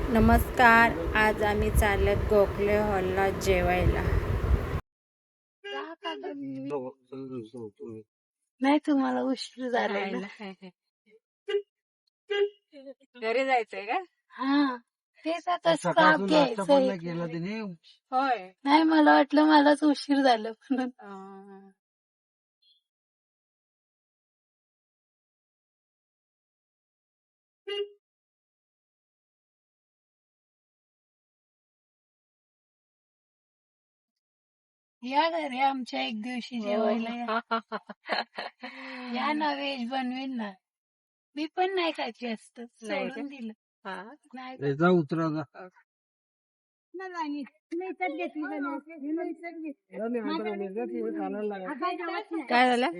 नमस्कार. आज आम्ही चालत गोखले हॉलला जेवायला. नाही तुम्हाला उशीर झालाय ना. घरी जायचंय का? हा तेच आता स्टाफ घ्यायचंय. होय. नाही मला वाटलं मलाच उशीर झालं म्हणून. या घरी आमच्या एक दिवशी जेवायला या. या ना व्हेज बनवेन ना. मी पण नाही खायची असत नाही सोडून दिलं. नाही त्याचा उतरा काय झालं?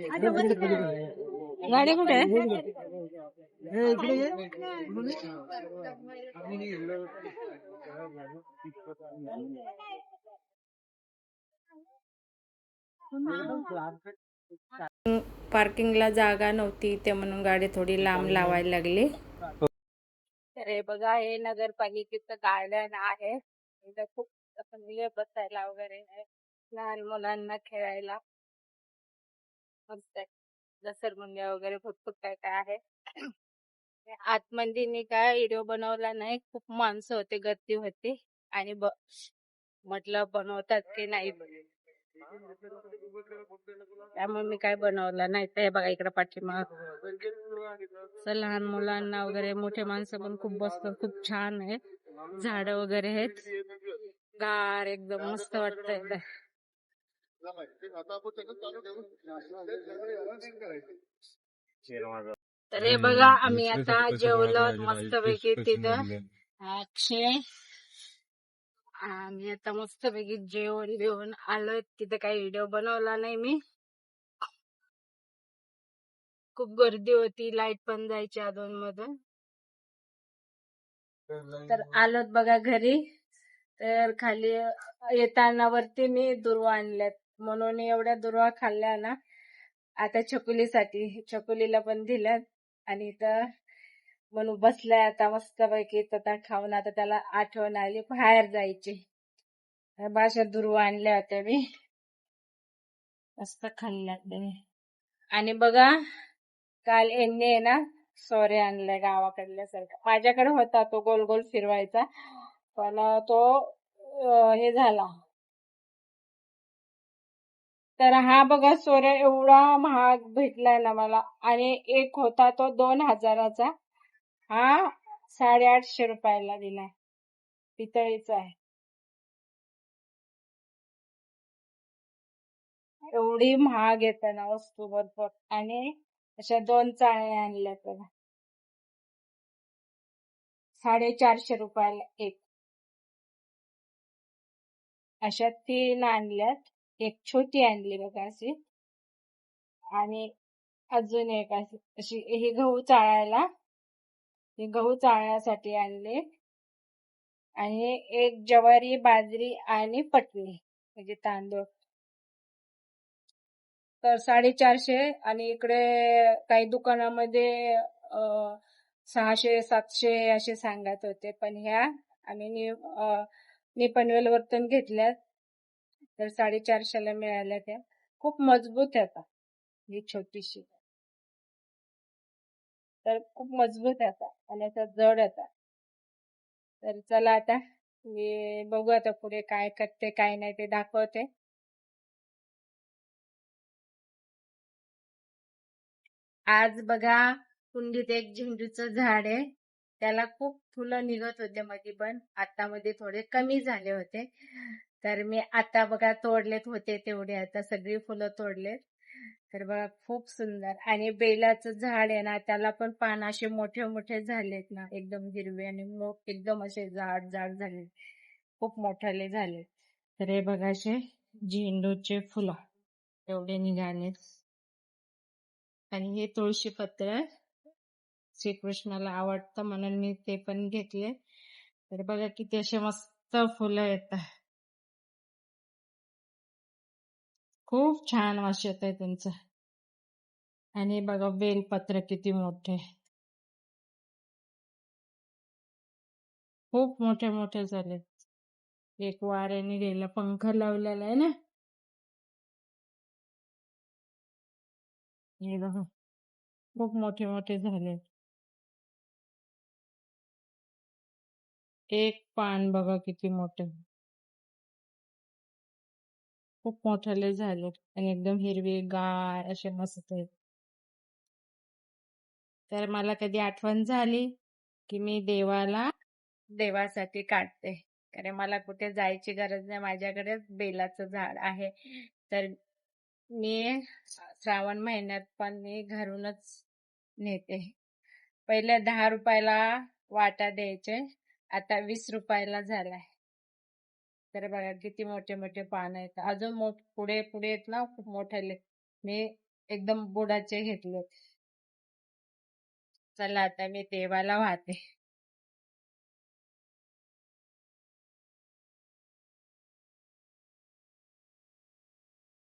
गाडी कुठे आहे? पार्किंगला जागा नव्हती ते म्हणून गाडी थोडी लांब लावायला लागली. तर हे बघा, हे नगरपालिकेचं गार्डन आहे. इथं खूप मुले बसायला वगैरे आहे, लहान मुलांना खेळायला मस्त आहे. घसरगुंड्या वगैरे भरपूर काय काय आहे. आतमध्ये मी काय व्हिडिओ बनवला नाही, खूप माणसं होते, गर्दी होती आणि म्हटलं बनवतात की नाही, त्यामुळे मी काय बनवलं नाही. तर हे बघा इकडे पाठीमाग लहान मुलांना वगैरे, मोठे माणसं पण खूप बसतात. खूप छान आहे, झाड वगैरे आहेत, गार एकदम मस्त वाटतंय. तर हे बघा, आम्ही आता जेवलो मस्तपैकी तिथं अक्षय. आम्ही आता मस्तपैकी जेवण बिवून आलोय. तिथं काही व्हिडिओ बनवला नाही मी, खूप गर्दी होती, लाईट पण जायची अधून मधून. तर आलोत बघा घरी. तर खाली येताना वरती मी दुर्वा आणल्यात, म्हणून एवढ्या दुर्वा खाल्ल्या ना. आता छकुलीसाठी, छकुलीला पण दिल्यात. आणि इथं म्हणून बसलाय आता मस्तपैकी. तर खाऊन आता त्याला आठवण आली बाहेर जायची. भाषा दुर्वा आणल्या होत्या मी, मस्त खाल्ल्यात. आणि बघा, काल यांनी ना सोरे आणलाय गावाकडल्यासारखा. माझ्याकडे होता तो गोल गोल फिरवायचा, पण तो हे झाला. तर हा बघा सोरे एवढा महाग भेटलाय ना मला. आणि एक होता तो 2000चा, हा 850 रुपयाला दिलाय. पितळीचा आहे. एवढी महाग येते ना वस्तू भरपूर. आणि अशा 2 चाळ्या आणल्यात बघा, 450 रुपयाला एक. अशा 3 आणल्यात, एक छोटी आणली बघा अशी, आणि अजून एक अशी. हे गहू चाळायला, हे गहू चाळण्यासाठी आणले. आणि एक ज्वारी, बाजरी आणि पटणी म्हणजे तांदूळ. तर 450. आणि इकडे काही दुकानामध्ये 600-700 असे सांगत होते, पण ह्या आम्ही पनवेल वरतून घेतल्यात, तर 450ला मिळाल्या. त्या खूप मजबूत आहेत. ही छोटीशी तर खूप मजबूत आहे आणि आता जड आहे. तर चला आता मी बघू आता पुढे काय करते काय नाही ते दाखवते. आज बघा, कुंडीत एक झेंडूचं झाड आहे, त्याला खूप फुलं निघत होते मध्ये, पण आता मध्ये थोडे कमी झाले होते. तर मी आता बघा तोडलेत होते तेवढे, आता सगळी फुलं तोडलेत. तर बघा खूप सुंदर. आणि बेलाचं झाड आहे ना, त्याला पण पान असे मोठे मोठे झालेत ना, एकदम हिरवे आणि एकदम असे जाड जाड झाले, खूप मोठाले झाले. तर हे बघा असे झेंडूचे फुलं एवढे निघालेत. आणि हे तुळशी पत्र श्रीकृष्णाला आवडतं म्हणून मी ते पण घेतले. तर बघा किती असे मस्त फुलं येतात, खूप छान वास येत आहे त्यांचा. आणि बघा बेलपत्र किती मोठे, खूप मोठे मोठे झाले. एक वाऱ्याने गेला, पंखा लावलेला आहे ना. हे बघा, खूप मोठे मोठे झाले. एक पान बघा किती मोठे, खूप मोठाले झाले आणि एकदम हिरवे गार असे मस्त आहेत. तर मला कधी आठवण झाली की मी देवासाठी काढते, कारण मला कुठे जायची गरज नाही, माझ्याकडे बेलाचं झाड आहे. तर मी श्रावण महिन्यात पण मी घरूनच नेते. पहिले 10 रुपयाला वाटा द्यायचे, आता 20 रुपयाला झालाय. तर बघा किती मोठे मोठे पान आहेत. अजून पुढे पुढे आहेत ना खूप मोठाले. मी एकदम बुडाचे घेतले. चला आता मी देवाला वाहते.